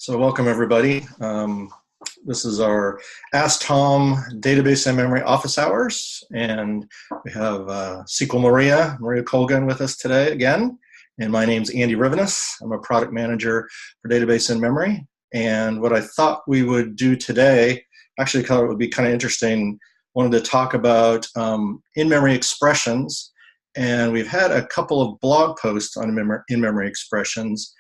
So welcome everybody. This is our AskTOM Database and Memory Office Hours, and we have SQL Maria Colgan with us today again. And my name's Andy Rivenes. I'm a product manager for Database and Memory. And what I thought we would do today, actually thought it would be kind of interesting, wanted to talk about in-memory expressions. And we've had a couple of blog posts on in-memory expressions.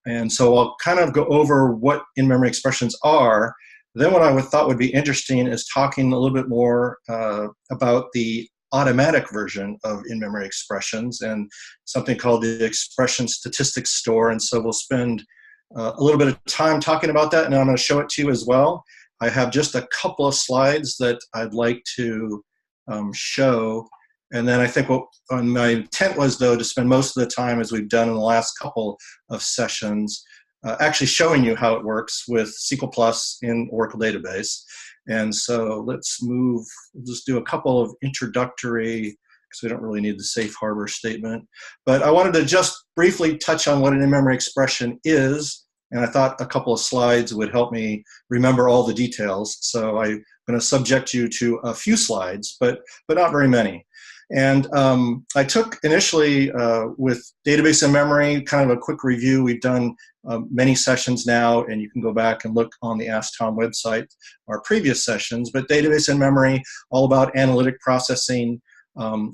And so I'll kind of go over what in-memory expressions are. Then what I thought would be interesting is talking a little bit more about the automatic version of in-memory expressions and something called the expression statistics store. And so we'll spend a little bit of time talking about that, and I'm going to show it to you as well. I have just a couple of slides that I'd like to show. And then I think what my intent was, though, to spend most of the time, as we've done in the last couple of sessions, actually showing you how it works with SQL Plus in Oracle Database. And so let's move, we'll just do a couple of introductory, because we don't really need the safe harbor statement. But I wanted to just briefly touch on what an in-memory expression is. And I thought a couple of slides would help me remember all the details. So I'm going to subject you to a few slides, but not very many. And I took initially with Database and Memory, kind of a quick review. We've done many sessions now, and you can go back and look on the AskTOM website, our previous sessions. But Database and Memory, all about analytic processing.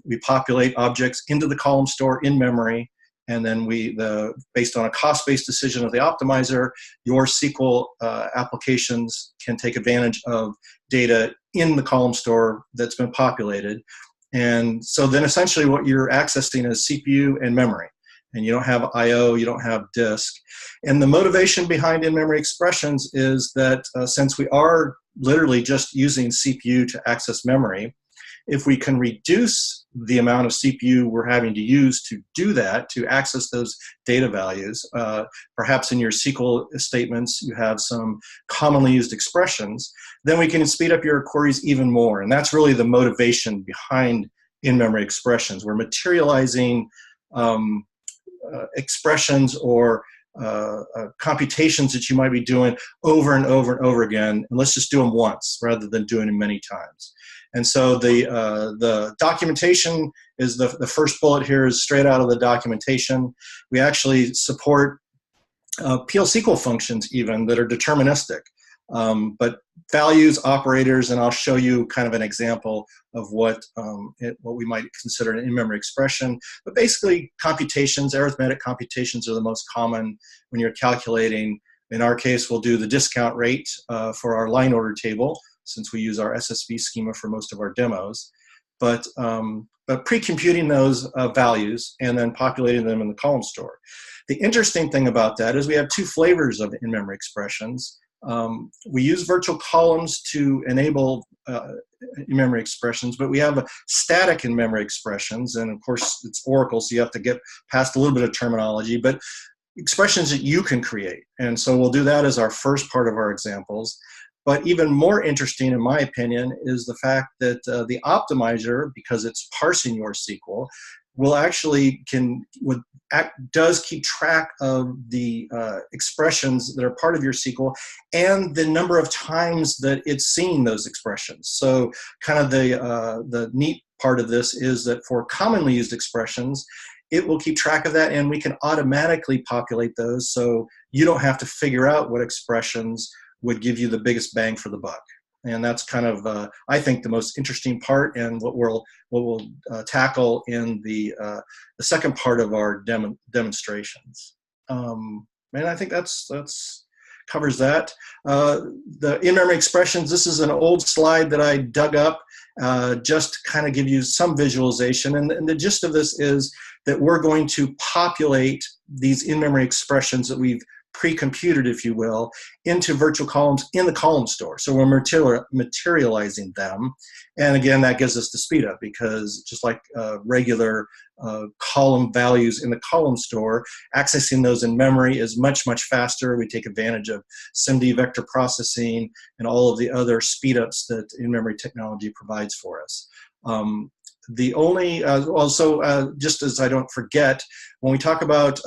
We populate objects into the column store in memory, and then based on a cost-based decision of the optimizer, your SQL applications can take advantage of data in the column store that's been populated. And so then essentially what you're accessing is CPU and memory. And you don't have I/O, you don't have disk. And the motivation behind in-memory expressions is that since we are literally just using CPU to access memory, if we can reduce the amount of CPU we're having to use to do that, to access those data values, perhaps in your SQL statements you have some commonly used expressions, then we can speed up your queries even more. And that's really the motivation behind in-memory expressions. We're materializing expressions or computations that you might be doing over and over and over again, and let's just do them once rather than doing them many times. And so the documentation is the first bullet here is straight out of the documentation. We actually support PL SQL functions even that are deterministic, but values, operators, and I'll show you kind of an example of what we might consider an in-memory expression. But basically, computations, arithmetic computations are the most common when you're calculating. In our case, we'll do the discount rate for our line order table, since we use our SSV schema for most of our demos. But pre-computing those values and then populating them in the column store. The interesting thing about that is we have two flavors of in-memory expressions. We use virtual columns to enable in-memory expressions, but we have static in-memory expressions, and of course it's Oracle, so you have to get past a little bit of terminology, but expressions that you can create. And so we'll do that as our first part of our examples. But even more interesting, in my opinion, is the fact that the optimizer, because it's parsing your SQL, will actually does keep track of the expressions that are part of your SQL and the number of times that it's seeing those expressions. So kind of the neat part of this is that for commonly used expressions, it will keep track of that, and we can automatically populate those so you don't have to figure out what expressions would give you the biggest bang for the buck. And that's kind of, I think, the most interesting part, and what we'll tackle in the second part of our demonstrations. And I think that's covers that. The in-memory expressions, this is an old slide that I dug up just to kind of give you some visualization. And the gist of this is that we're going to populate these in-memory expressions that we've pre-computed, if you will, into virtual columns in the column store. So we're materializing them. And again, that gives us the speed up, because just like regular column values in the column store, accessing those in memory is much, much faster. We take advantage of SIMD vector processing and all of the other speed ups that in-memory technology provides for us. The only, just as I don't forget, when we talk about,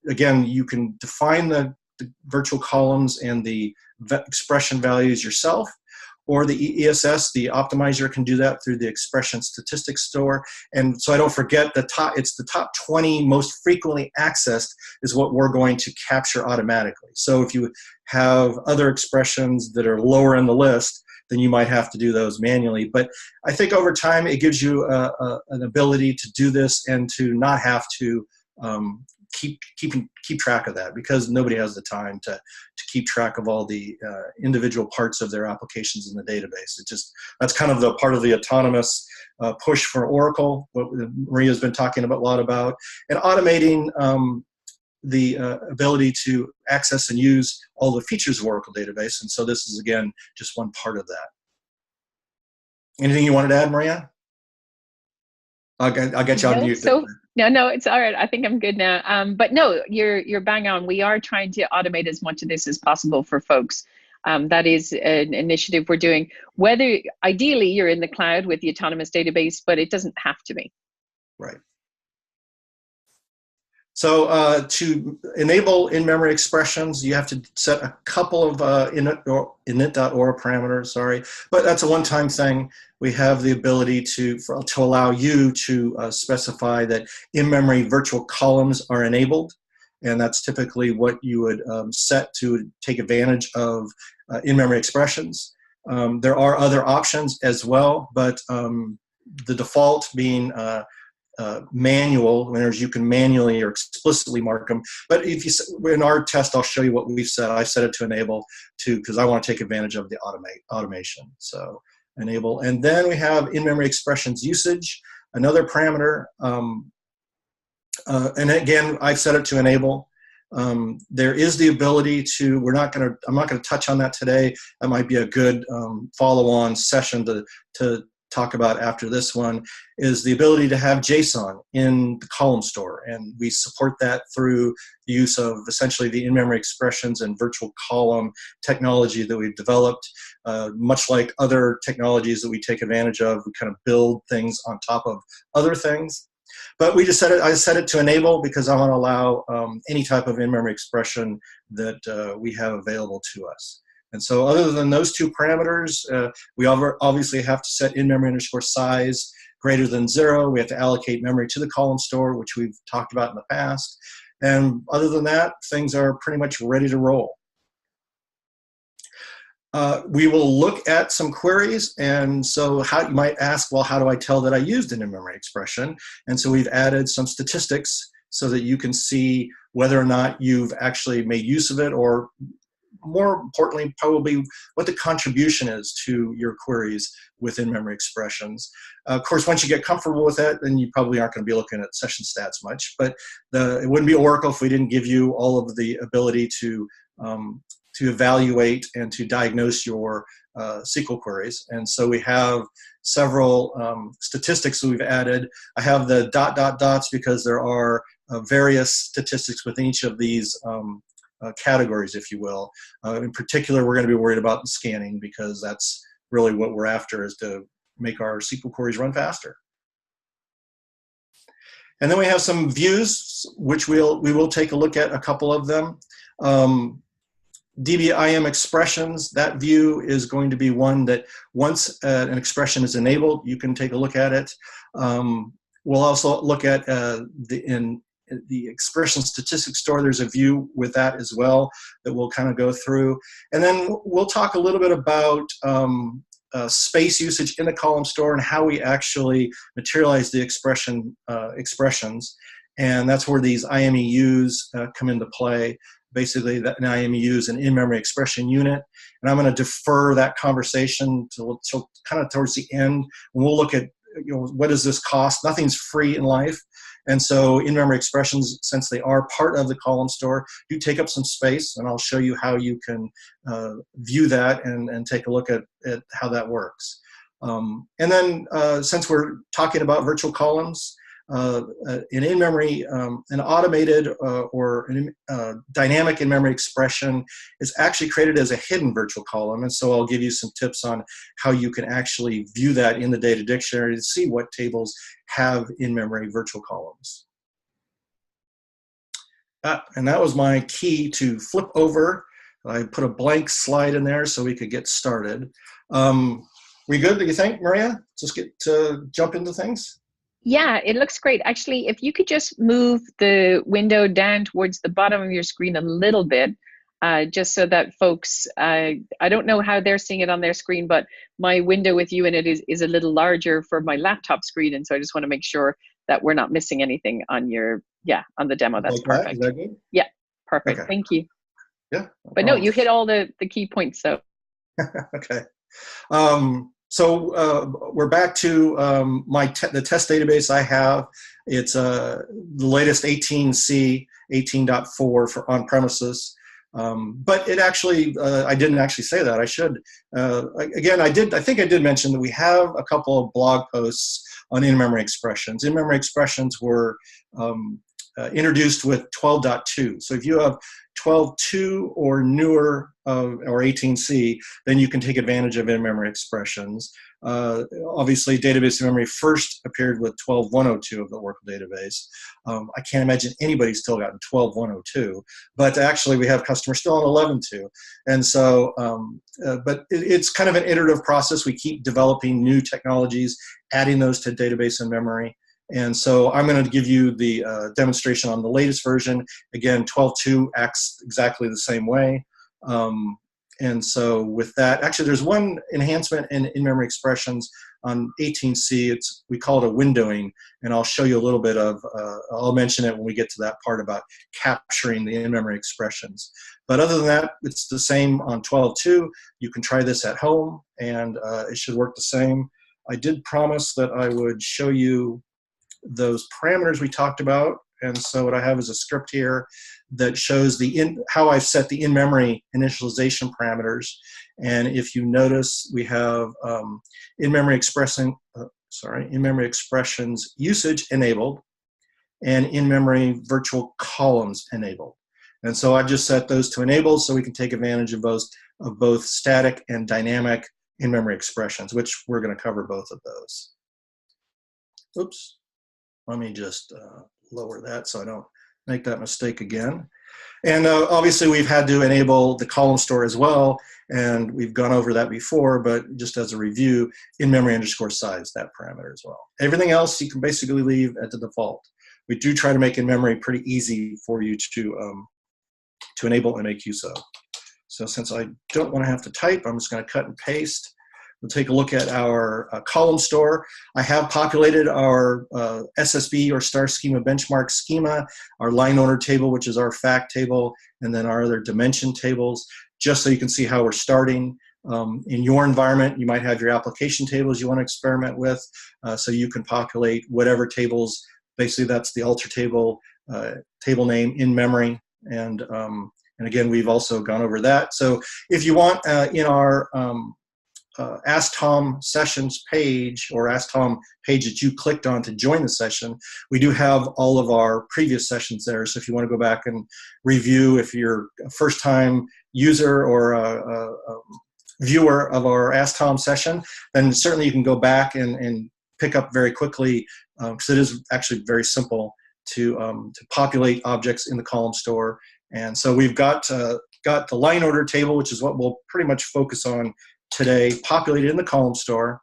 again, you can define the the virtual columns and the expression values yourself, or the ESS, the optimizer, can do that through the expression statistics store. And so I don't forget, it's the top 20 most frequently accessed is what we're going to capture automatically. So if you have other expressions that are lower in the list, then you might have to do those manually. But I think over time it gives you an ability to do this and to not have to keep track of that, because nobody has the time to keep track of all the individual parts of their applications in the database. That's kind of the part of the autonomous push for Oracle, what Maria's been talking a lot about, and automating the ability to access and use all the features of Oracle database. And so this is, again, just one part of that. Anything you wanted to add, Maria? I'll get you on mute. No, it's all right. I think I'm good now. But no, you're bang on. We are trying to automate as much of this as possible for folks. That is an initiative we're doing. Whether ideally you're in the cloud with the autonomous database, but it doesn't have to be. Right. So to enable in-memory expressions, you have to set a couple of init.aura parameters, sorry, but that's a one-time thing. We have the ability to allow you to specify that in-memory virtual columns are enabled, and that's typically what you would set to take advantage of in-memory expressions. There are other options as well, but the default being manual, whereas you can manually or explicitly mark them. But if you, in our test, I'll show you what we've set. I set it to enable because I want to take advantage of the automation. So enable. And then we have in-memory expressions usage, another parameter. And again, I've set it to enable. There is the ability to, I'm not going to touch on that today. That might be a good follow-on session to talk about after this one, is the ability to have JSON in the column store. And we support that through the use of essentially the in-memory expressions and virtual column technology that we've developed. Much like other technologies that we take advantage of, we kind of build things on top of other things. But we just I set it to enable because I want to allow any type of in-memory expression that we have available to us. And so other than those two parameters, we obviously have to set in-memory underscore size greater than 0. We have to allocate memory to the column store, which we've talked about in the past. And other than that, things are pretty much ready to roll. We will look at some queries, and so you might ask, well, how do I tell that I used an in-memory expression? And so we've added some statistics so that you can see whether or not you've actually made use of it, or more importantly, probably what the contribution is to your queries with in-memory expressions. Of course, once you get comfortable with it, then you probably aren't going to be looking at session stats much, but it wouldn't be Oracle if we didn't give you all of the ability to evaluate and to diagnose your SQL queries. And so we have several statistics that we've added. I have the ... dots because there are various statistics within each of these categories, if you will. In particular, we're going to be worried about the scanning because that's really what we're after, is to make our SQL queries run faster. And then we have some views, which we will take a look at a couple of them. DBIM expressions, that view is going to be one that once an expression is enabled, you can take a look at it. We'll also look at in the expression statistics store, there's a view with that as well that we'll kind of go through. And then we'll talk a little bit about space usage in the column store and how we actually materialize the expressions. And that's where these IMEUs come into play. Basically, an IMEU is an in-memory expression unit. And I'm going to defer that conversation till kind of towards the end. And we'll look at, what does this cost? Nothing's free in life. And so in-memory expressions, since they are part of the column store, do take up some space, and I'll show you how you can view that and take a look at how that works. And then since we're talking about virtual columns, an in-memory, an automated or dynamic in-memory expression is actually created as a hidden virtual column. And so I'll give you some tips on how you can actually view that in the data dictionary to see what tables have in-memory virtual columns. And that was my key to flip over. I put a blank slide in there so we could get started. We good, do you think, Maria? Just get to jump into things? Yeah, it looks great. Actually, if you could just move the window down towards the bottom of your screen a little bit, just so that folks, I don't know how they're seeing it on their screen, but my window with you in it is a little larger for my laptop screen. And so I just want to make sure that we're not missing anything on your, on the demo. That's Like that? Is perfect. that good? Yeah, perfect. Okay. Thank you. Yeah. No But no, problem. you hit all the key points. So Okay. We're back to the test database I have. It's the latest 18C 18.4 for on-premises. But it actually, I didn't actually say that. I should. Again, I think I did mention that we have a couple of blog posts on in-memory expressions. In-memory expressions were introduced with 12.2. So if you have 12.2 or newer or 18C, then you can take advantage of in-memory expressions. Obviously, database in memory first appeared with 12.102 of the Oracle database. I can't imagine anybody's still gotten 12.102, but actually we have customers still on 11.2. And so, it's kind of an iterative process. We keep developing new technologies, adding those to database in memory. And so I'm going to give you the demonstration on the latest version. Again, 12.2 acts exactly the same way. And so with that, actually there's one enhancement in in-memory expressions on 18C. We call it a windowing, and I'll show you a little bit of, I'll mention it when we get to that part about capturing the in-memory expressions. But other than that, it's the same on 12.2. You can try this at home, and it should work the same. I did promise that I would show you those parameters we talked about. And so what I have is a script here that shows how I've set the in-memory initialization parameters. And if you notice, we have in-memory expressions usage enabled and in-memory virtual columns enabled. And so I just set those to enable so we can take advantage of both static and dynamic in-memory expressions, which we're going to cover both of those. Oops. Let me just lower that so I don't make that mistake again. And obviously we've had to enable the column store as well, and we've gone over that before, but just as a review, in-memory underscore size, that parameter as well. Everything else you can basically leave at the default. We do try to make in-memory pretty easy for you to enable and make use of. So since I don't want to have to type, I'm just going to cut and paste. We'll take a look at our column store. I have populated our SSB or star schema benchmark schema, our line order table, which is our fact table, and then our other dimension tables, just so you can see how we're starting. In your environment, you might have your application tables you want to experiment with, so you can populate whatever tables. Basically, that's the alter table, table name in memory, and again, we've also gone over that. So if you want in our AskTOM sessions page, or AskTOM page that you clicked on to join the session, we do have all of our previous sessions there. So if you want to go back and review, if you're a first-time user or a viewer of our AskTOM session, then certainly you can go back and pick up very quickly, because it is actually very simple to populate objects in the column store. And so we've got the line order table, which is what we'll pretty much focus on today, populated in the column store.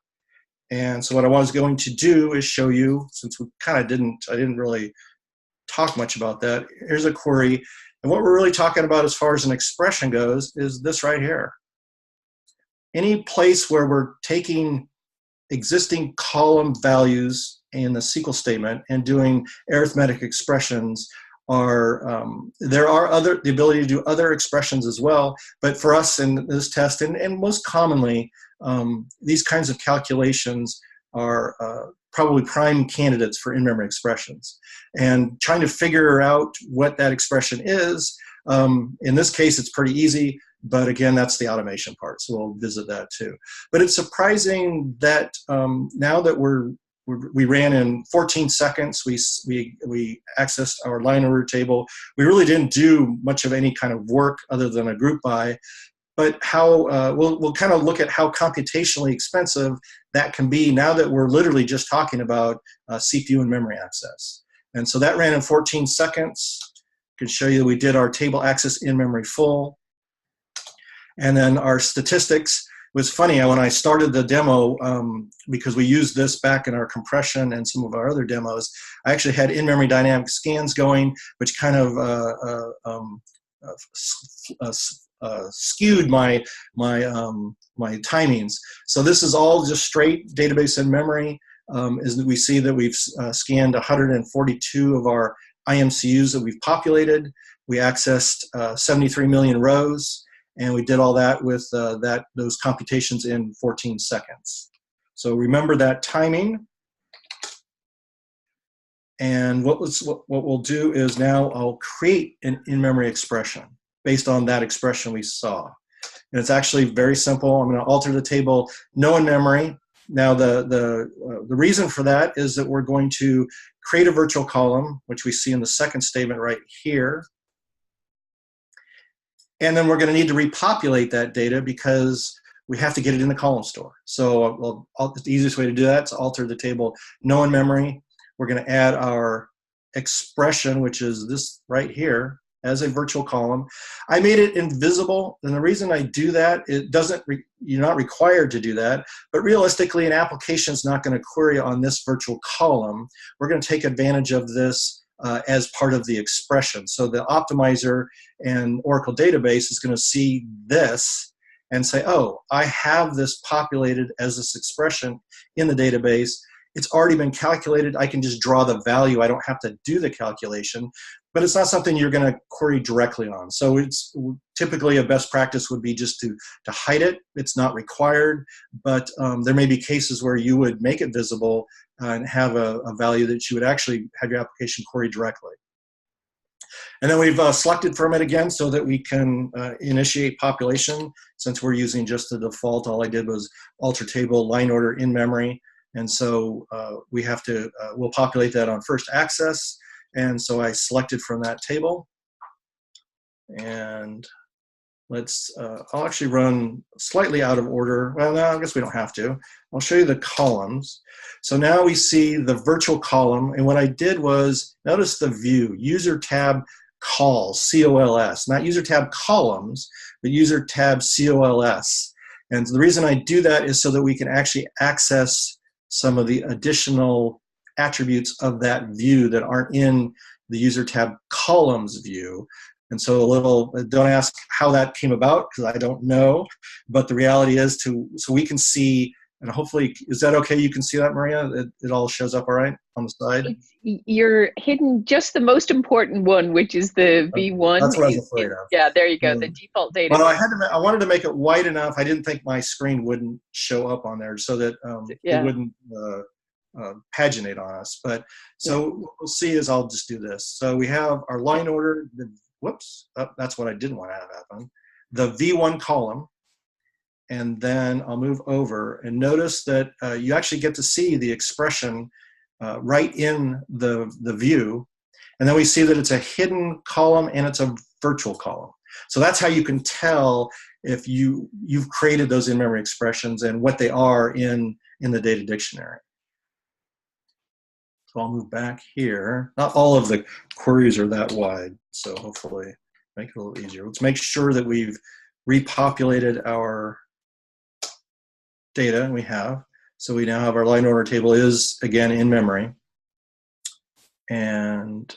And so what I was going to do is show you, since we kind of I didn't really talk much about that. Here's a query. And what we're really talking about as far as an expression goes is this right here. Any place where we're taking existing column values in the SQL statement and doing arithmetic expressions there are the ability to do other expressions as well, but for us in this test, and most commonly, these kinds of calculations are probably prime candidates for in-memory expressions. And trying to figure out what that expression is, in this case, it's pretty easy, but again, that's the automation part, so we'll visit that too. But it's surprising that now that we ran in 14 seconds. We accessed our line order table. We really didn't do much of any kind of work other than a group by, but we'll kind of look at how computationally expensive that can be now that we're literally just talking about CPU and memory access. And so that ran in 14 seconds. can show you we did our table access in memory full. And then our statistics was funny. When I started the demo, because we used this back in our compression and some of our other demos, I actually had in-memory dynamic scans going, which kind of skewed my timings. So this is all just straight database in memory. We see that we've scanned 142 of our IMCUs that we've populated. We accessed 73 million rows, and we did all that with those computations in 14 seconds. So remember that timing. And what we'll do is now I'll create an in-memory expression based on that expression we saw. And it's actually very simple. I'm going to alter the table no in memory. Now the reason for that is that we're going to create a virtual column, which we see in the second statement right here. And then we're going to need to repopulate that data because we have to get it in the column store. So the easiest way to do that is alter the table no in memory. We're going to add our expression, which is this right here, as a virtual column. I made it invisible, and the reason I do that, you're not required to do that, but realistically an application is not going to query on this virtual column. We're going to take advantage of this as part of the expression. So the optimizer and Oracle database is going to see this and say, oh, I have this populated as this expression in the database. It's already been calculated. I can just draw the value. I don't have to do the calculation, but it's not something you're going to query directly on. So it's typically a best practice would be just to hide it. It's not required, but there may be cases where you would make it visible and have a value that you would actually have your application query directly. And then we've selected from it again so that we can initiate population. Since we're using just the default, all I did was alter table line order in memory. And so we have to, we'll populate that on first access. And so I selected from that table. And I'll actually run slightly out of order. Well, no, I guess we don't have to. I'll show you the columns. So now we see the virtual column. And what I did was, notice the view, user tab calls, C-O-L-S, not user tab columns, but user tab C-O-L-S. And the reason I do that is so that we can actually access some of the additional attributes of that view that aren't in the user tab columns view. And so don't ask how that came about because I don't know, but the reality is so we can see, and hopefully, is that okay? You can see that, Maria? It all shows up all right on the side? You're hidden just the most important one, which is the V1. That's what I was afraid of. Yeah, there you go, the default data. Well, I wanted to make it wide enough. I didn't think my screen wouldn't show up on there so that it wouldn't paginate on us. But so what we'll see is I'll just do this. So we have our line order, whoops, that's what I didn't want to have happen. The V1 column, and then I'll move over and notice that you actually get to see the expression right in the view. And then we see that it's a hidden column and it's a virtual column. So that's how you can tell if you've created those in-memory expressions and what they are in the data dictionary. So I'll move back here. Not all of the queries are that wide, so hopefully make it a little easier. Let's make sure that we've repopulated our data, and we have. So we now have our line order table is, again, in memory. And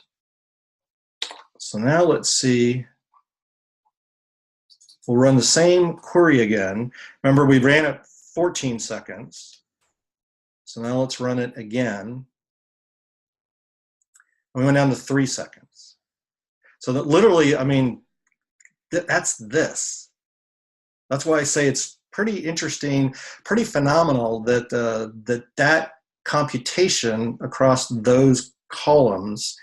so now let's see. We'll run the same query again. Remember, we ran it 14 seconds. So now let's run it again. We went down to 3 seconds. So that literally, I mean, that's this. That's why I say it's pretty interesting, pretty phenomenal that that computation across those columns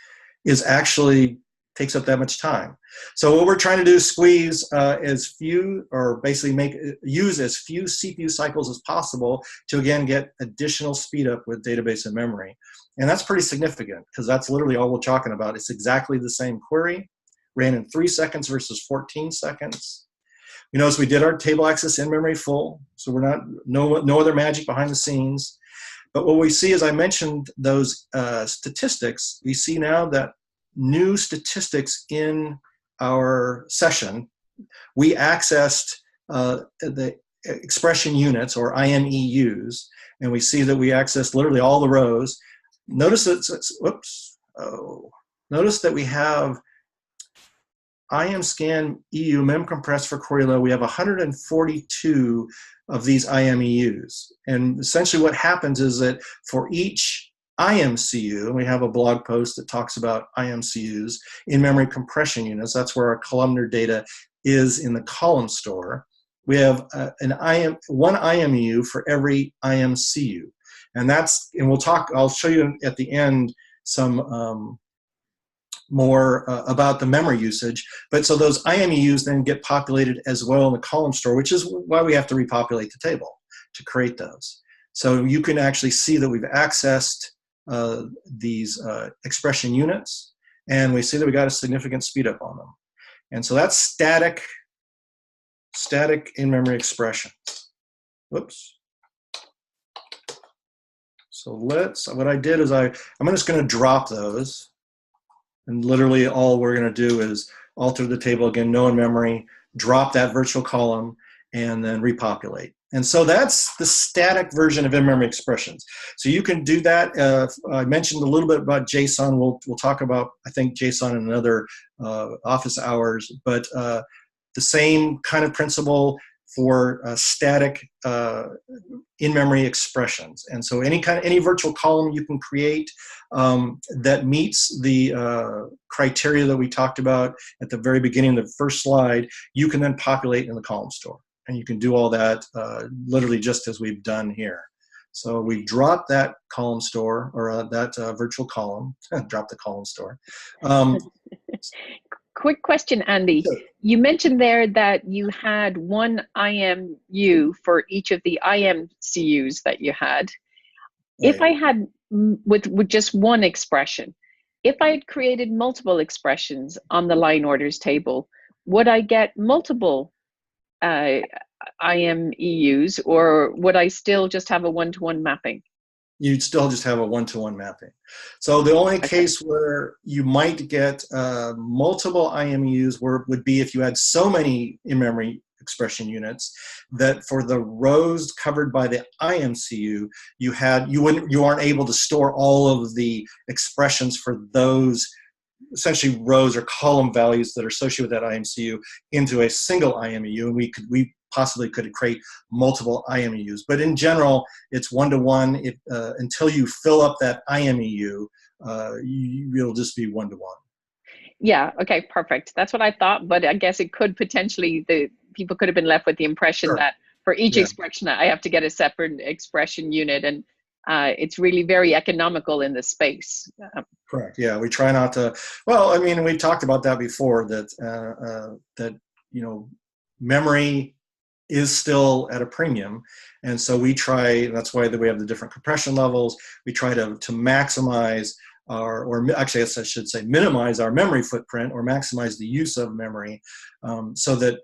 is actually takes up that much time. So what we're trying to do is squeeze as few, or basically use as few CPU cycles as possible to again get additional speed up with database and memory. And that's pretty significant because that's literally all we're talking about. It's exactly the same query, ran in 3 seconds versus 14 seconds. You notice we did our table access in memory full, so we're not, no other magic behind the scenes. But what we see, as I mentioned, those statistics, we see now that new statistics in our session, we accessed the expression units, or IMEUs, and we see that we accessed literally all the rows. Notice that, notice that we have IMScan EU memcompress for Coriolis. We have 142 of these IMEUs. And essentially what happens is that for each IMCU, and we have a blog post that talks about IMCUs, in-memory compression units, that's where our columnar data is in the column store. We have one IMEU for every IMCU. And I'll show you at the end some more about the memory usage. But so those IMEUs then get populated as well in the column store, which is why we have to repopulate the table to create those. So you can actually see that we've accessed these expression units, and we see that we got a significant speed up on them. And so that's static in-memory expressions. Whoops. So what I did is I'm just going to drop those. And literally all we're going to do is alter the table again, no in memory, drop that virtual column, and then repopulate. And so that's the static version of in-memory expressions. So you can do that. I mentioned a little bit about JSON. We'll talk about, I think, JSON in another office hours, but the same kind of principle for static in-memory expressions. And so any virtual column you can create that meets the criteria that we talked about at the very beginning of the first slide, you can then populate in the column store. And you can do all that literally just as we've done here. So we dropped that column store, or that virtual column, drop the column store. Quick question, Andy. Sure. You mentioned there that you had one IMU for each of the IMCUs that you had. Right. If I had, with just one expression, if I had created multiple expressions on the line orders table, would I get multiple IMEUs, or would I still just have a one-to-one mapping? You'd still just have a one-to-one mapping. So the only case where you might get multiple IMEUs would be if you had so many in-memory expression units that for the rows covered by the IMCU, you aren't able to store all of the expressions for those essentially rows or column values that are associated with that IMCU into a single IMEU, and we possibly could create multiple IMEUs. But in general, it's one-to-one. Until you fill up that IMEU, it'll just be one-to-one. Yeah, okay, perfect. That's what I thought, but I guess it could potentially, people could have been left with the impression Sure. that for each expression, I have to get a separate expression unit, and it's really very economical in the space. Correct, yeah, we try not to, well, I mean, we talked about that before, that memory is still at a premium, and so we try, that's why we have the different compression levels. We try to maximize or actually I should say minimize our memory footprint, or maximize the use of memory, so that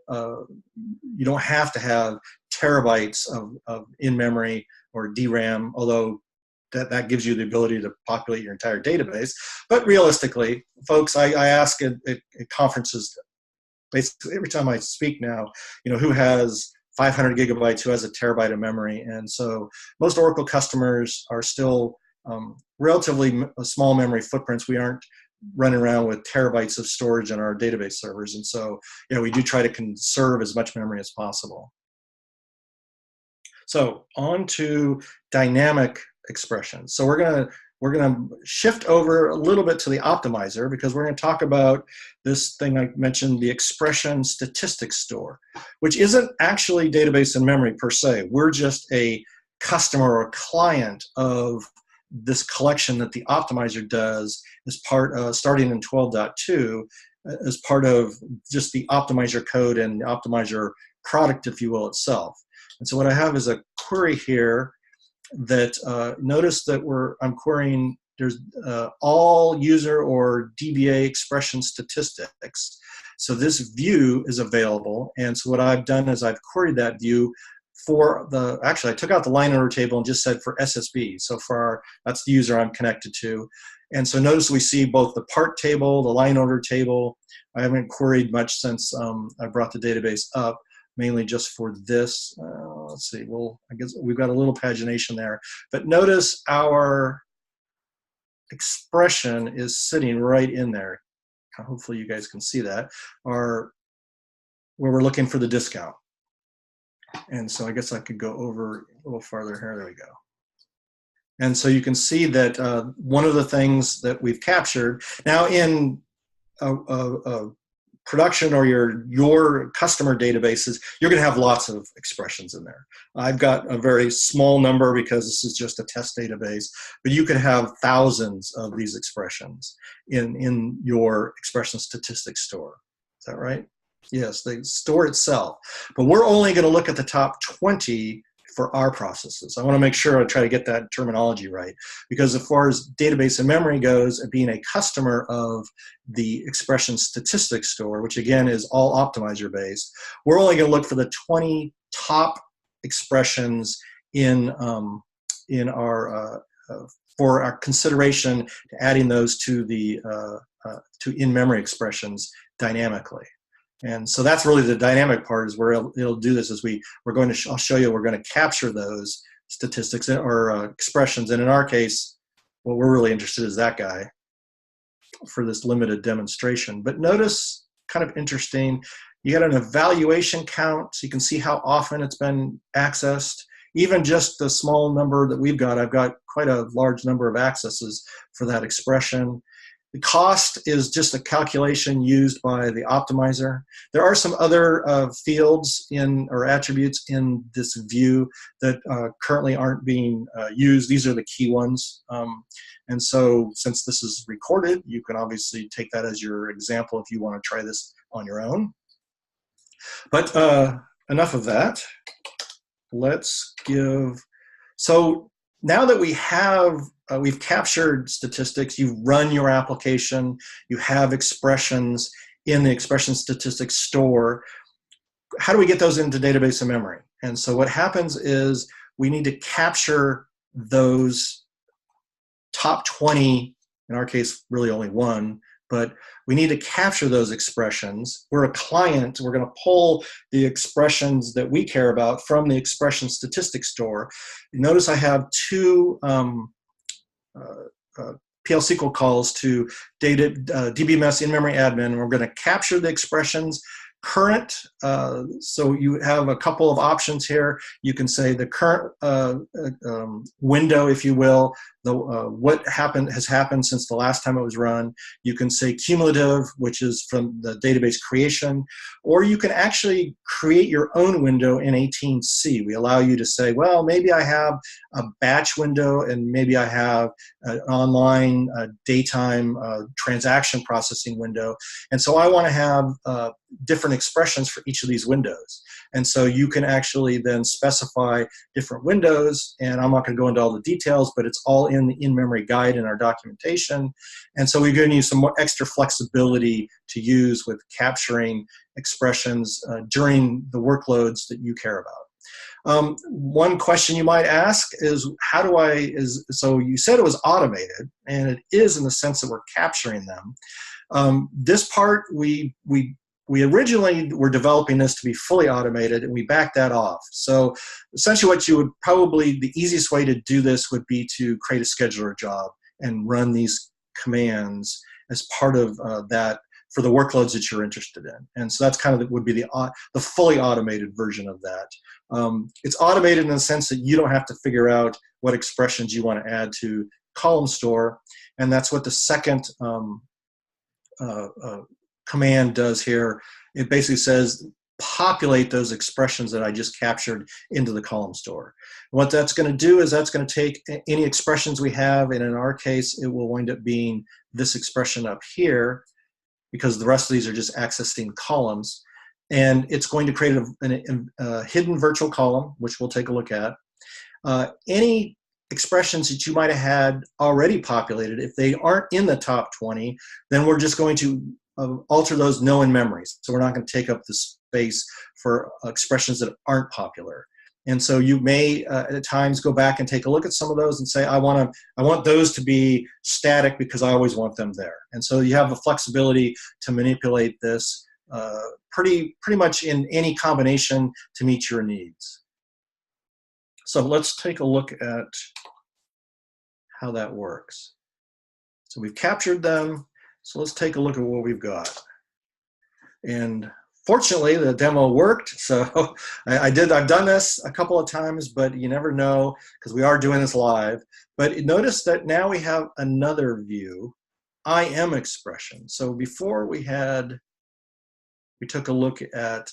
you don't have to have terabytes of in-memory or DRAM, although that gives you the ability to populate your entire database. But realistically, folks, I ask at conferences, basically every time I speak now, who has 500 gigabytes, who has a terabyte of memory. And so most Oracle customers are still relatively small memory footprints. We aren't running around with terabytes of storage in our database servers. And so, we do try to conserve as much memory as possible. So on to dynamic expressions. So we're gonna shift over a little bit to the optimizer, because we're going to talk about this thing I mentioned, the expression statistics store, which isn't actually database and memory per se. We're just a customer or client of this collection that the optimizer does as part of, starting in 12.2, as part of just the optimizer code and the optimizer product, if you will, itself. And so what I have is a query here that notice that I'm querying, there's all user or DBA expression statistics. So this view is available. And so what I've done is I've queried that view for actually I took out the line order table and just said for SSB. So that's the user I'm connected to. And so notice we see both the part table, the line order table. I haven't queried much since I brought the database up, mainly just for this. Let's see, well, I guess we've got a little pagination there. But notice our expression is sitting right in there. Hopefully you guys can see that, where we're looking for the discount. And so I guess I could go over a little farther here. There we go. And so you can see that one of the things that we've captured, now in production or your customer databases, you're going to have lots of expressions in there. I've got a very small number because this is just a test database, but you could have thousands of these expressions in your expression statistics store. Is that right? Yes, the store itself. But we're only going to look at the top 20 for our processes. I want to make sure I try to get that terminology right, because as far as database and memory goes, and being a customer of the expression statistics store, which again is all optimizer based, we're only going to look for the 20 top expressions in our for our consideration to adding those to the to in-memory expressions dynamically. And so that's really the dynamic part, is where it'll do this. Is I'll show you, we're going to capture those statistics or expressions. And in our case, what we're really interested in is that guy for this limited demonstration. But notice, kind of interesting, you got an evaluation count, so you can see how often it's been accessed. Even just the small number that we've got, I've got quite a large number of accesses for that expression. The cost is just a calculation used by the optimizer. There are some other fields or attributes in this view that currently aren't being used. These are the key ones. And so since this is recorded, you can obviously take that as your example if you want to try this on your own. But enough of that. Let's so now that we have we've captured statistics, you've run your application, you have expressions in the expression statistics store. How do we get those into database and memory? And so what happens is we need to capture those top 20, in our case, really only one, but we need to capture those expressions. We're a client, we're going to pull the expressions that we care about from the expression statistics store. Notice I have two PL SQL calls to DBMS in-memory admin. We're going to capture the expressions current. So you have a couple of options here. You can say the current window, if you will, what has happened since the last time it was run. You can say cumulative, which is from the database creation, or you can actually create your own window in 18C. We allow you to say, well, maybe I have a batch window and maybe I have an online daytime transaction processing window. And so I want to have different expressions for each of these windows. And so you can actually then specify different windows, and I'm not going to go into all the details, but it's all in the in-memory guide in our documentation. And so we're giving you some more extra flexibility to use with capturing expressions during the workloads that you care about. One question you might ask is, so you said it was automated, and it is in the sense that we're capturing them. This part, we originally were developing this to be fully automated, and we backed that off. So essentially the easiest way to do this would be to create a scheduler job and run these commands as part of that for the workloads that you're interested in. And so that's kind of would be the fully automated version of that. It's automated in the sense that you don't have to figure out what expressions you want to add to column store, and that's what the second command does here. It basically says populate those expressions that I just captured into the column store. What that's going to do is that's going to take any expressions we have, and in our case it will wind up being this expression up here, because the rest of these are just accessing columns, and it's going to create a hidden virtual column, which we'll take a look at. Any expressions that you might have had already populated, if they aren't in the top 20, then we're just going to alter those no in memories. So we're not going to take up the space for expressions that aren't popular. And so you may at times go back and take a look at some of those and say, I want those to be static because I always want them there. And so you have the flexibility to manipulate this pretty much in any combination to meet your needs. So let's take a look at how that works. So we've captured them. So let's take a look at what we've got. And fortunately, the demo worked. So I've done this a couple of times, but you never know because we are doing this live. But notice that now we have another view, I am expression. So before we took a look at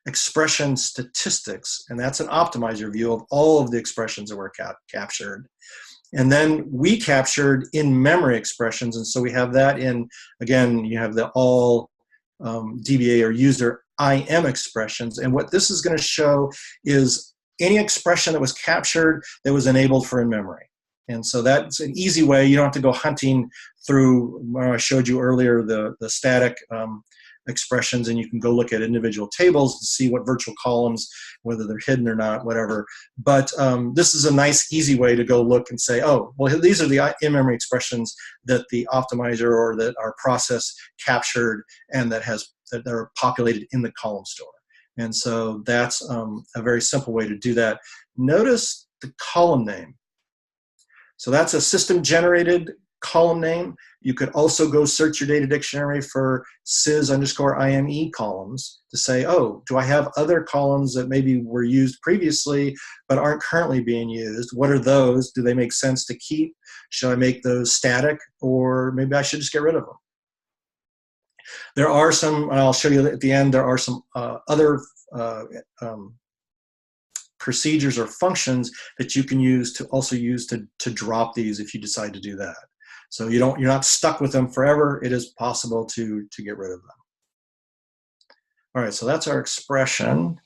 expression statistics, and that's an optimizer view of all of the expressions that were captured. And then we captured in-memory expressions, and so we have that in, again, you have the all DBA or user IM expressions. And what this is going to show is any expression that was captured that was enabled for in-memory. And so that's an easy way. You don't have to go hunting through, where I showed you earlier, the static expressions, and you can go look at individual tables to see what virtual columns, whether they're hidden or not, whatever. But this is a nice, easy way to go look and say, oh, well, these are the in-memory expressions that the optimizer or that our process captured and that are populated in the column store. And so that's a very simple way to do that. Notice the column name. So that's a system-generated column name. You could also go search your data dictionary for sys_ime columns to say, oh, do I have other columns that maybe were used previously but aren't currently being used? What are those? Do they make sense to keep? Should I make those static, or maybe I should just get rid of them? There are some, and I'll show you at the end, there are some other procedures or functions that you can use to drop these if you decide to do that. So you're not stuck with them forever. It is possible to get rid of them. All right, so that's our expression.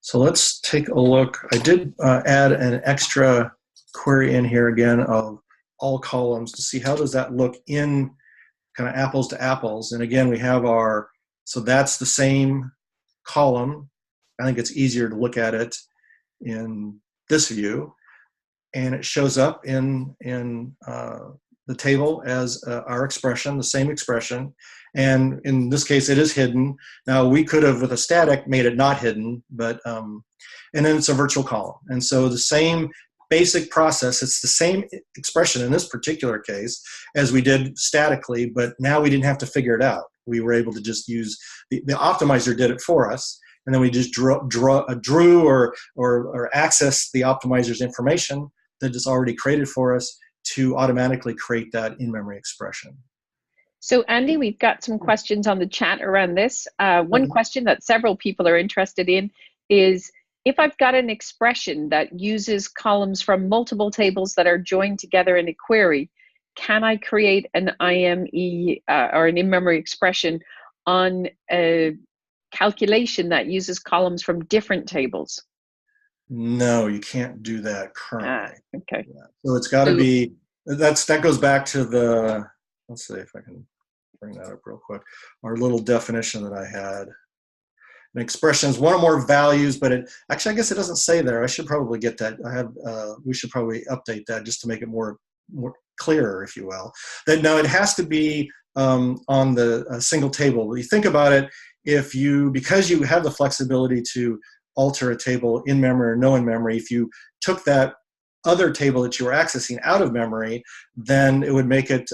So let's take a look. I did add an extra query in here again of all columns to see how does that look in kind of apples to apples. And again, we have so that's the same column. I think it's easier to look at it in this view, and it shows up in the table as our expression, the same expression. And in this case, it is hidden. Now, we could have, with a static, made it not hidden, but, and then it's a virtual column. And so the same basic process, it's the same expression in this particular case as we did statically, but now we didn't have to figure it out. We were able to just use, the optimizer did it for us, and then we just drew or accessed the optimizer's information that is already created for us to automatically create that in-memory expression. So Andy, we've got some questions on the chat around this. One question that several people are interested in is, if I've got an expression that uses columns from multiple tables that are joined together in a query, can I create an IME or an in-memory expression on a calculation that uses columns from different tables? No, you can't do that currently. Okay. Yeah. So it's got to be, that goes back to the, let's see if I can bring that up real quick, our little definition that I had. An expression is one or more values, but actually, I guess it doesn't say there. I should probably get that. We should probably update that just to make it more clearer, if you will. That no, it has to be on the single table. When you think about it, because you have the flexibility to alter a table in memory or no in memory, if you took that other table that you were accessing out of memory, then it would make it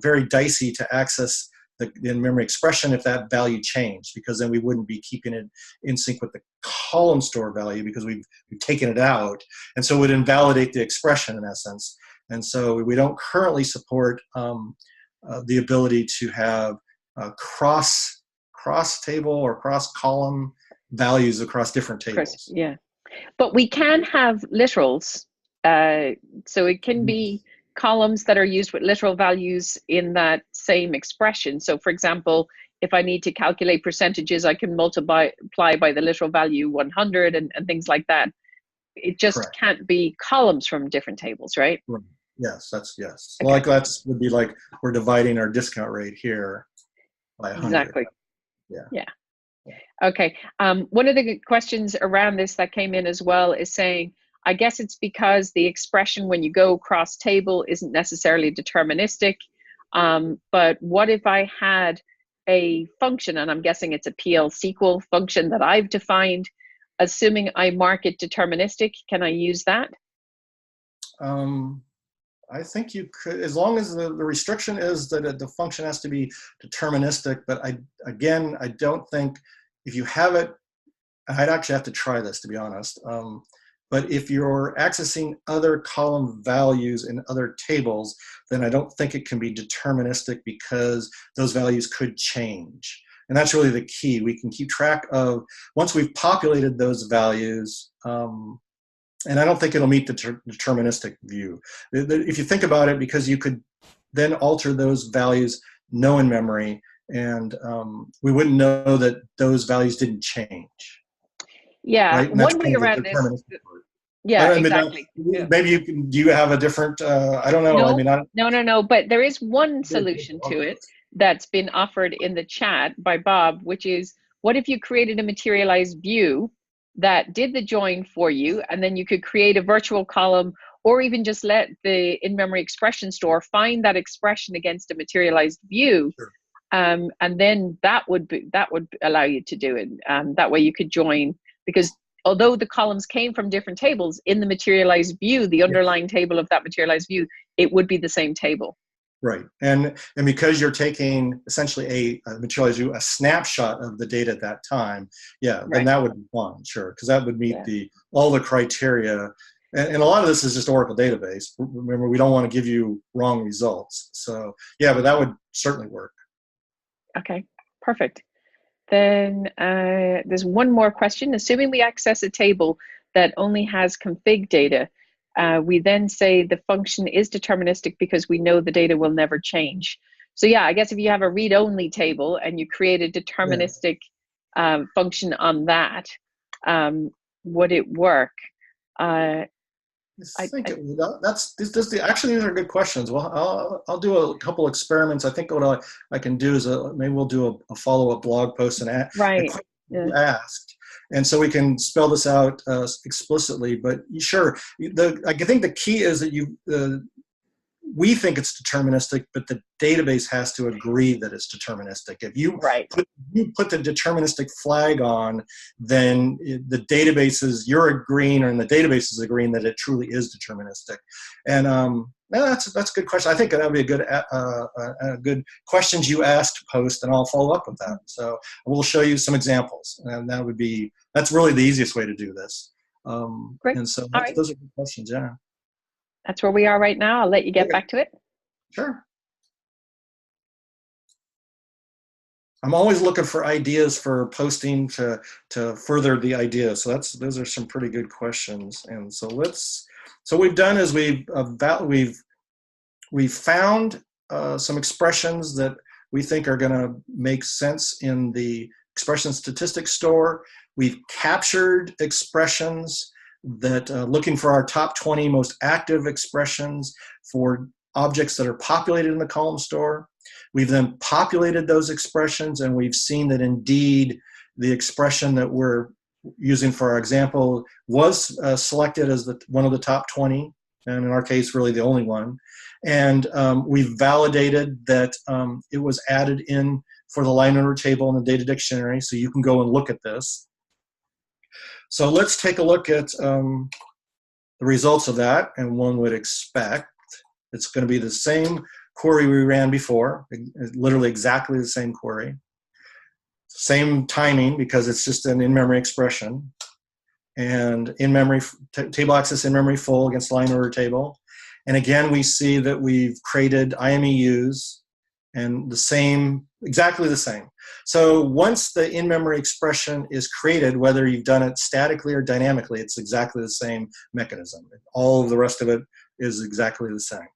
very dicey to access the in-memory expression if that value changed, because then we wouldn't be keeping it in sync with the column store value because we've taken it out. And so it would invalidate the expression in essence. And so we don't currently support the ability to have cross-table or cross-column values across different tables. Yeah, but we can have literals. So it can be columns that are used with literal values in that same expression. So for example, if I need to calculate percentages, I can multiply by the literal value 100 and things like that. It just Correct. Can't be columns from different tables, right? Yes, yes. Okay. Like that would be like we're dividing our discount rate here by 100. Exactly. Yeah. Yeah. Okay. One of the questions around this that came in as well is saying, I guess it's because the expression when you go cross table isn't necessarily deterministic. But what if I had a function, and I'm guessing it's a PL SQL function that I've defined, assuming I mark it deterministic, can I use that? I think you could, as long as the restriction is that the function has to be deterministic. But I don't think if you have it, I'd actually have to try this, to be honest. But if you're accessing other column values in other tables, then I don't think it can be deterministic because those values could change. And that's really the key. We can keep track of, once we've populated those values, and I don't think it'll meet the deterministic view. If you think about it, because you could then alter those values in memory, and we wouldn't know that those values didn't change. Yeah, Right? And that's one way kind of the around this. deterministic part. Yeah, exactly. Yeah. Maybe you can. Do you have a different? I don't know. I mean, No. But there is one solution to it that's been offered in the chat by Bob, which is, what if you created a materialized view that did the join for you, and then you could create a virtual column, or even just let the in-memory expression store find that expression against a materialized view. Sure. And then that would allow you to do it. That way you could join, because although the columns came from different tables, in the materialized view, the underlying table of that materialized view, it would be the same table. Right, and because you're taking essentially a materialized view, a snapshot of the data at that time, yeah, then that would be fine, sure, because that would meet all the criteria. And a lot of this is just Oracle database. Remember, we don't want to give you wrong results. So yeah, but that would certainly work. Okay, perfect. Then there's one more question. Assuming we access a table that only has config data, we then say the function is deterministic because we know the data will never change. So yeah, I guess if you have a read-only table and you create a deterministic function on that, would it work? I think actually these are good questions. Well, I'll do a couple experiments. I think what I can do is maybe we'll do a follow-up blog post and you asked, and so we can spell this out explicitly. But sure, I think the key is that we think it's deterministic, but the database has to agree that it's deterministic. If you put the deterministic flag on, then the database you're agreeing, and the database is agreeing that it truly is deterministic. And that's a good question. I think that would be a good questions you asked post, and I'll follow up with that. So we'll show you some examples, and that's really the easiest way to do this. Great. And so those are good questions. Yeah. That's where we are right now. I'll let you get back to it. Sure. I'm always looking for ideas for posting to further the idea. So those are some pretty good questions. And so what we've done is we've found some expressions that we think are going to make sense in the expression statistics store. We've captured expressions that looking for our top 20 most active expressions for objects that are populated in the column store. We've then populated those expressions, and we've seen that indeed the expression that we're using for our example was selected as one of the top 20, and in our case, really the only one. And we've validated that it was added in for the line order table in the data dictionary, so you can go and look at this. So let's take a look at the results of that, and one would expect it's going to be the same query we ran before, literally exactly the same query. Same timing because it's just an in-memory expression. And in-memory, table access in-memory full against line order table. And again, we see that we've created IMEUs and exactly the same. So once the in-memory expression is created, whether you've done it statically or dynamically, it's exactly the same mechanism. All of the rest of it is exactly the same.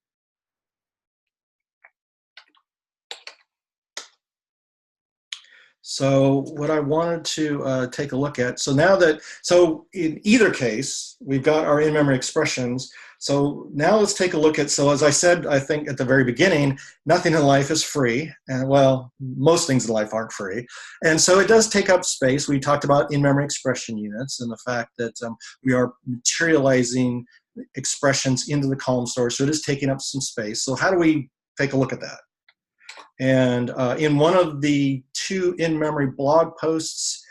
So what I wanted to take a look at, so in either case, we've got our in-memory expressions. So now let's take a look at, so as I said, I think at the very beginning, nothing in life is free. And well, most things in life aren't free. And so it does take up space. We talked about in-memory expression units and the fact that we are materializing expressions into the column store. So it is taking up some space. So how do we take a look at that? And in one of the 2 in-memory blog posts,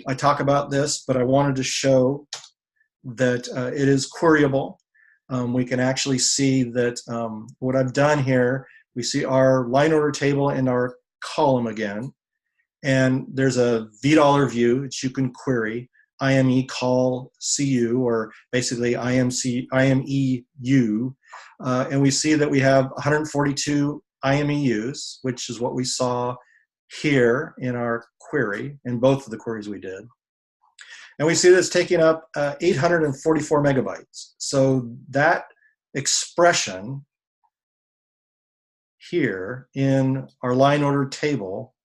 I talk about this, but I wanted to show that it is queryable. We can actually see that what I've done here, we see our line order table in our column again, and there's a $V view that you can query, IME call CU, or basically IMEU, and we see that we have 142 IMEUs, which is what we saw here in our query, in both of the queries we did. And we see that it's taking up 844 megabytes. So that expression here in our line order table,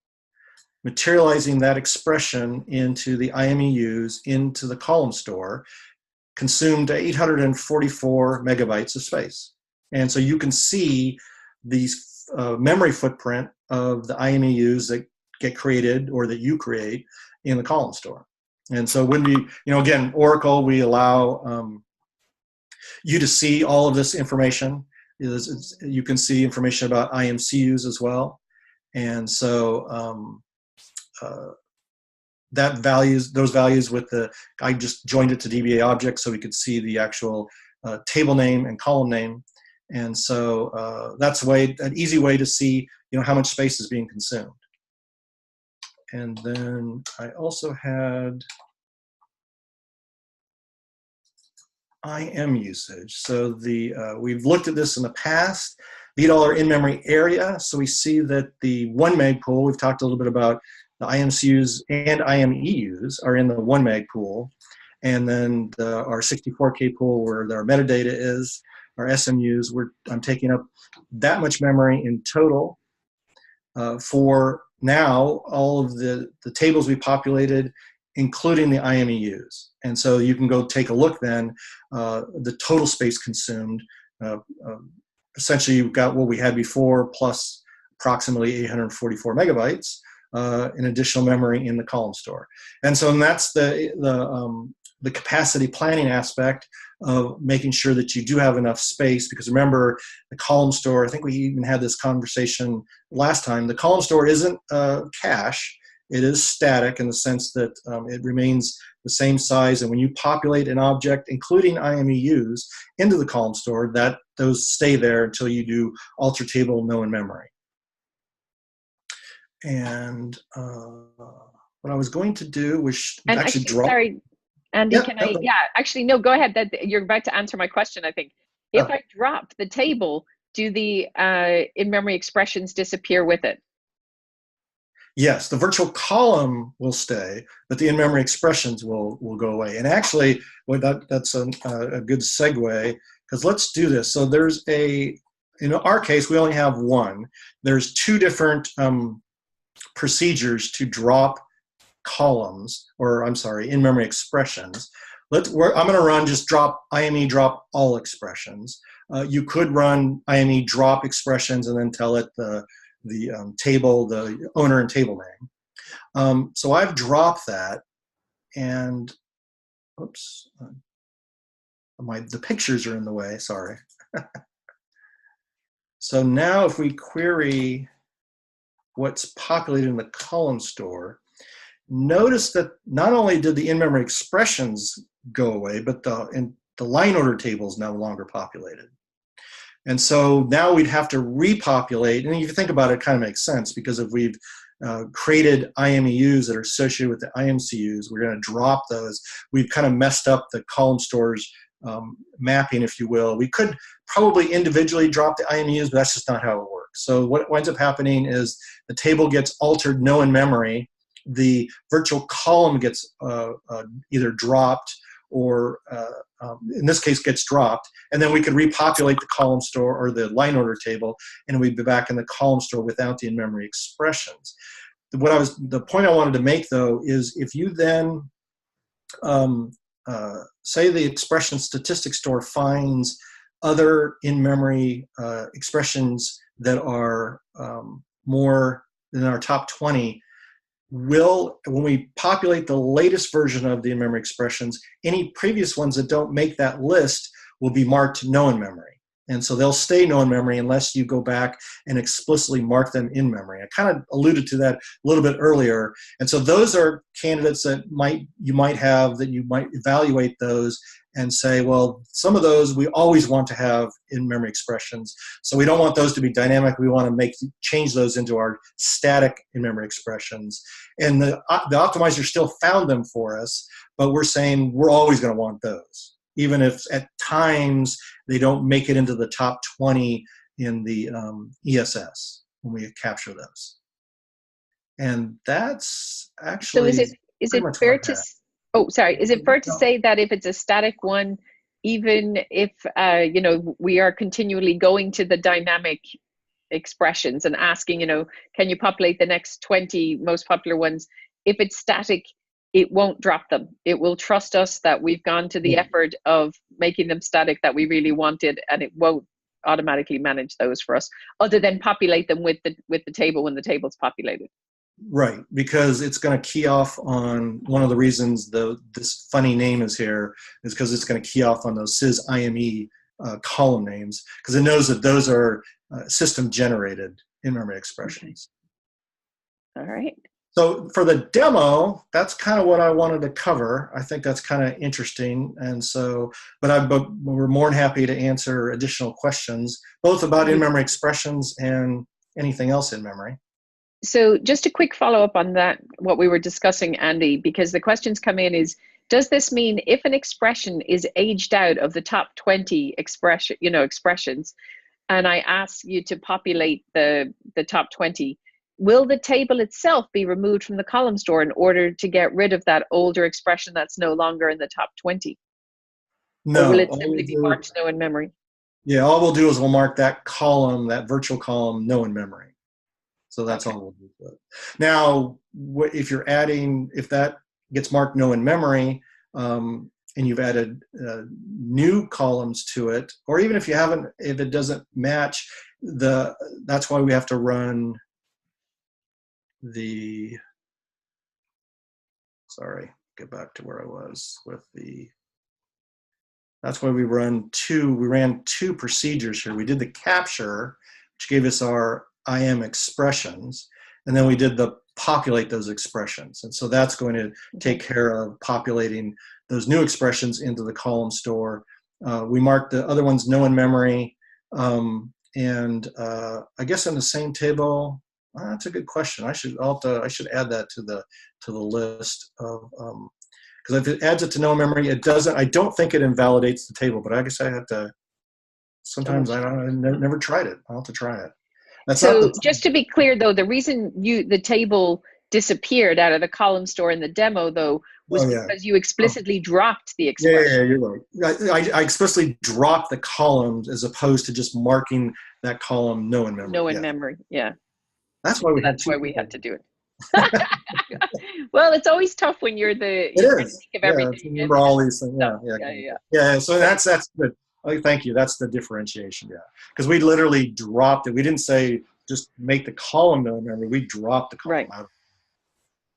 materializing that expression into the IMEUs, into the column store, consumed 844 megabytes of space. And so you can see these memory footprint of the IMEUs that get created or that you create in the column store. And so when we, again, Oracle, we allow you to see all of this information. You can see information about IMCUs as well. And so those values with I just joined it to DBA object so we could see the actual table name and column name. And so that's an easy way to see, how much space is being consumed. And then I also had IM usage. So we've looked at this in the past. $V in-memory area. So we see that the 1 meg pool, we've talked a little bit about the IMCUs and IMEUs are in the 1 meg pool. And then our 64K pool where our metadata is, our SMUs, I'm taking up that much memory in total for now all of the tables we populated, including the IMEUs. And so you can go take a look then, the total space consumed. Essentially, you've got what we had before plus approximately 844 megabytes in additional memory in the column store. And so that's the capacity planning aspect of making sure that you do have enough space, because remember, the column store, I think we even had this conversation last time, the column store isn't cache, it is static in the sense that it remains the same size, and when you populate an object, including IMEUs, into the column store, those stay there until you do alter table no in memory. And what I was going to do was actually drop. Sorry, Andy, Yeah, can I? Yeah, actually, no, go ahead. You're about to answer my question, I think. If I drop the table, do the in-memory expressions disappear with it? Yes, the virtual column will stay, but the in-memory expressions will go away. And actually, that's a good segue, because let's do this. So there's in our case, we only have one. There's 2 different procedures to drop columns, or I'm sorry, in-memory expressions. I'm going to run just IME drop all expressions. You could run IME drop expressions and then tell it the table, the owner and table name. So I've dropped that, and oops, the pictures are in the way, sorry. So now if we query what's populated in the column store, notice that not only did the in-memory expressions go away, but the line order table is no longer populated. And so now we'd have to repopulate, and if you think about it, it kind of makes sense, because if we've created IMEUs that are associated with the IMCUs, we're going to drop those. We've kind of messed up the column stores mapping, if you will. We could probably individually drop the IMEUs, but that's just not how it works. So what winds up happening is the table gets altered no in memory, the virtual column gets either dropped or in this case gets dropped, and then we could repopulate the column store or the line order table, and we'd be back in the column store without the in-memory expressions. the point I wanted to make though is if you then say the expression statistics store finds other in-memory expressions that are more than our top 20, when we populate the latest version of the in-memory expressions, any previous ones that don't make that list will be marked no in memory. And so they'll stay no in memory unless you go back and explicitly mark them in memory. I kind of alluded to that a little bit earlier. And so those are candidates that you might have, that you might evaluate those and say, well, some of those we always want to have in-memory expressions. So we don't want those to be dynamic. We want to change those into our static in-memory expressions. And the optimizer still found them for us, but we're saying we're always going to want those, even if at times they don't make it into the top 20 in the ESS when we capture those. And that's actually so is it fair to is it fair to say that if it's a static one, even if we are continually going to the dynamic expressions and asking, can you populate the next 20 most popular ones, if it's static, it won't drop them. It will trust us that we've gone to the effort of making them static that we really wanted, and it won't automatically manage those for us, other than populate them with the table when the table's populated. Right, because it's going to key off on one of the reasons this funny name is here is because it's going to key off on those sys IME column names, because it knows that those are system generated in-memory expressions. Okay. All right. So for the demo, that's kind of what I wanted to cover. I think that's kind of interesting. And so, but we're more than happy to answer additional questions, both about in-memory expressions and anything else in memory. So just a quick follow-up on that, what we were discussing, Andy, because the questions come in is, does this mean if an expression is aged out of the top 20 expressions, and I ask you to populate the top 20, will the table itself be removed from the column store in order to get rid of that older expression that's no longer in the top 20? No. Or will it simply be marked no in memory? Yeah, all we'll do is we'll mark that column, that virtual column, no in memory. So that's all we'll do to it. Now, if that gets marked no in memory, and you've added new columns to it, or even if it doesn't match, that's why we have to run get back to where I was with that's why we ran two procedures here. We did the capture, which gave us our IM expressions, and then we did the populate those expressions. And so that's going to take care of populating those new expressions into the column store. We marked the other ones no in memory, and I guess in the same table. That's a good question. I should add that to the list of because if it adds it to no memory, it doesn't. I don't think it invalidates the table, but I guess I have to. Sometimes I never tried it. I'll have to try it. So just to be clear, though, the reason the table disappeared out of the column store in the demo, though, was because you explicitly dropped the expression. Yeah, you're right. I explicitly dropped the columns as opposed to just marking that column no in memory. No in memory, yeah. That's why we had to do it. Well, it's always tough when you're think of everything. Remember all these things. Yeah. So that's good. Thank you. That's the differentiation. Yeah, because we literally dropped it. We didn't say just make the column no in memory. We dropped the column out.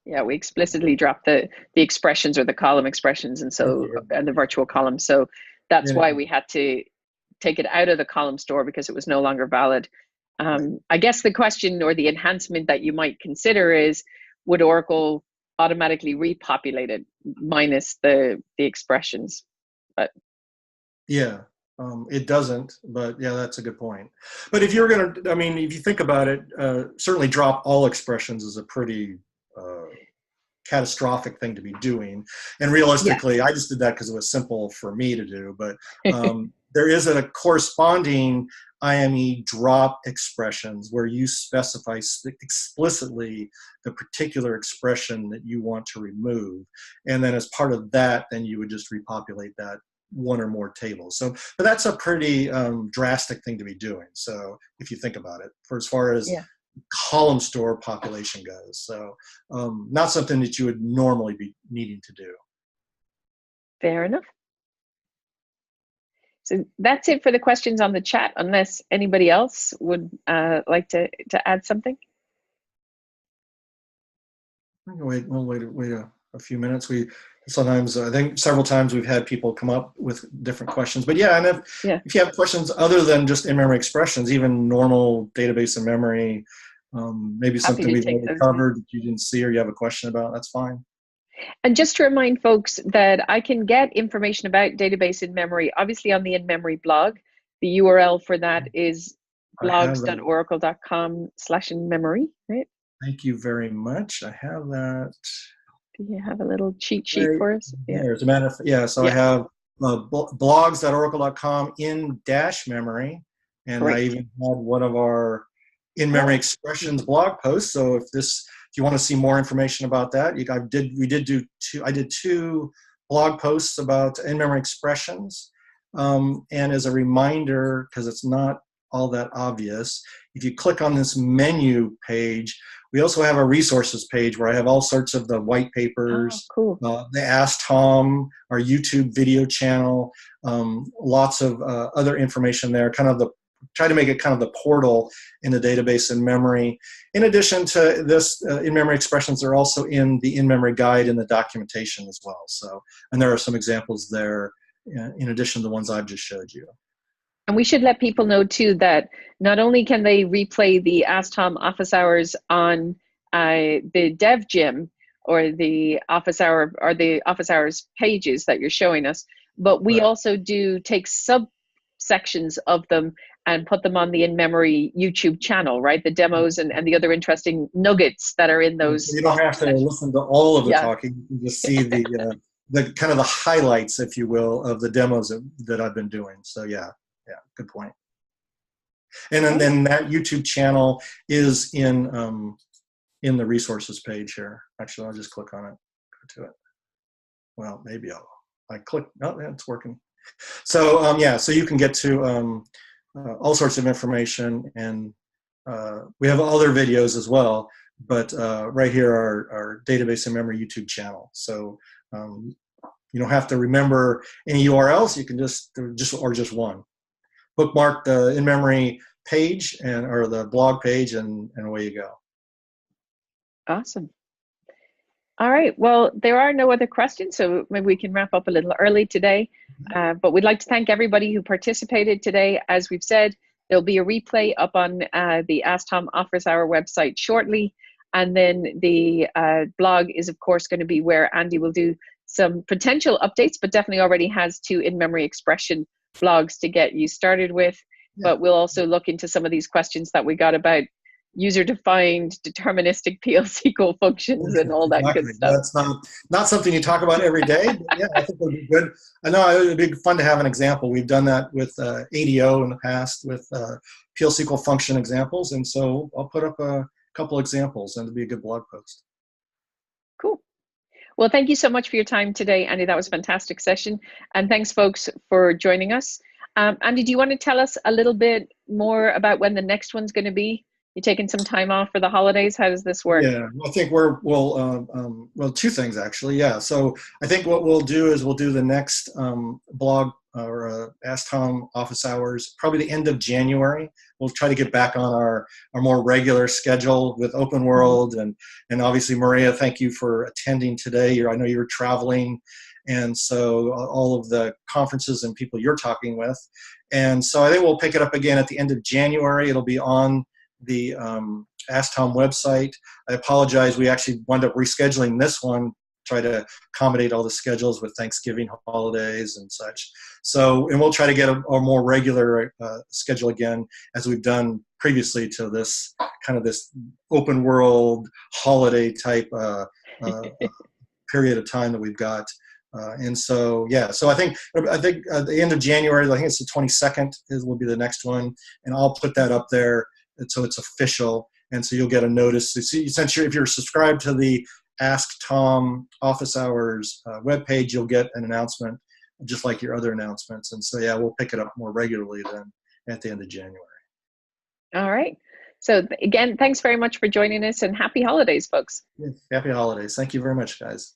Yeah, we explicitly dropped the expressions or the column expressions, and the virtual column. So that's why we had to take it out of the column store, because it was no longer valid. I guess the question or the enhancement that you might consider is, would Oracle automatically repopulate it minus the expressions? But it doesn't, but that's a good point. But if you're going to, if you think about it, certainly drop all expressions is a pretty catastrophic thing to be doing. And realistically, I just did that because it was simple for me to do, but there is a corresponding IME drop expressions where you specify explicitly the particular expression that you want to remove. And then as part of that, then you would just repopulate that one or more tables. So, but that's a pretty drastic thing to be doing. So if you think about it, for as far as column store population goes. So not something that you would normally be needing to do. Fair enough. So that's it for the questions on the chat, unless anybody else would like to add something. We'll wait a few minutes. Sometimes, I think several times we've had people come up with different questions. But yeah, and if you have questions other than just in-memory expressions, even normal database in memory, maybe something we've already covered that you didn't see or you have a question about, that's fine. And just to remind folks that I can get information about database in memory, obviously on the in-memory blog. The URL for that is blogs.oracle.com/in-memory, right? Thank you very much. I have that. Do you have a little cheat sheet for us? As a matter of I have blogs.oracle.com in-memory, and great. I even had one of our in-memory expressions blog posts. So if you want to see more information about that, I did two blog posts about in-memory expressions. And as a reminder, because it's not all that obvious, if you click on this menu page, we also have a resources page where I have all sorts of the white papers, cool. The Ask Tom, our YouTube video channel, lots of other information there, try to make it kind of the portal in the database in memory. In addition to this, in-memory expressions are also in the in-memory guide and the documentation as well. So, and there are some examples there in addition to the ones I've just showed you. And we should let people know too that not only can they replay the AskTOM Office Hours on the Dev Gym or the Office Hour or the Office Hours pages that you're showing us, but we also do take subsections of them and put them on the in-memory YouTube channel, right? The demos and the other interesting nuggets that are in those. You don't have to listen to all of the talking. You can just see the kind of the highlights, if you will, of the demos that I've been doing. So yeah, good point. And then that YouTube channel is in the resources page here. Actually, I'll just click on it, go to it. Well, maybe I click. Oh, yeah, it's working. So so you can get to all sorts of information, and we have other videos as well. But right here are our database in memory YouTube channel. So you don't have to remember any URLs. You can just one. Bookmark the in-memory page or the blog page, and away you go. Awesome. All right. Well, there are no other questions, so maybe we can wrap up a little early today. But we'd like to thank everybody who participated today. As we've said, there'll be a replay up on the AskTOM Office Hour website shortly. And then the blog is, of course, going to be where Andy will do some potential updates, but definitely already has 2 in-memory expression blogs to get you started with. But we'll also look into some of these questions that we got about user-defined deterministic PL/SQL functions and all that good stuff. That's not something you talk about every day, but yeah, I think it would be good. I know it would be fun to have an example. We've done that with ADO in the past with PL/SQL function examples, and so I'll put up a couple examples, and it'll be a good blog post. Cool. Well, thank you so much for your time today, Andy. That was a fantastic session, and thanks, folks, for joining us. Andy, do you want to tell us a little bit more about when the next one's going to be? You taking some time off for the holidays? How does this work? Yeah, I think well, 2 things actually. Yeah, so I think what we'll do is we'll do the next blog or AskTOM Office Hours probably the end of January. We'll try to get back on our more regular schedule with Open World, and obviously Maria, thank you for attending today. I know you were traveling, and so all of the conferences and people you're talking with, and so I think we'll pick it up again at the end of January. It'll be on the AskTOM website. I apologize, we actually wound up rescheduling this one, try to accommodate all the schedules with Thanksgiving holidays and such. So, and we'll try to get a more regular schedule again, as we've done previously to this kind of this open world holiday type period of time that we've got. And so, yeah, so I think at the end of January, I think it's the 22nd will be the next one, and I'll put that up there. And so it's official, and so you'll get a notice. Since if you're subscribed to the AskTOM Office Hours webpage, you'll get an announcement just like your other announcements. And so, yeah, we'll pick it up more regularly then at the end of January. All right. So again, thanks very much for joining us, and happy holidays, folks. Happy holidays. Thank you very much, guys.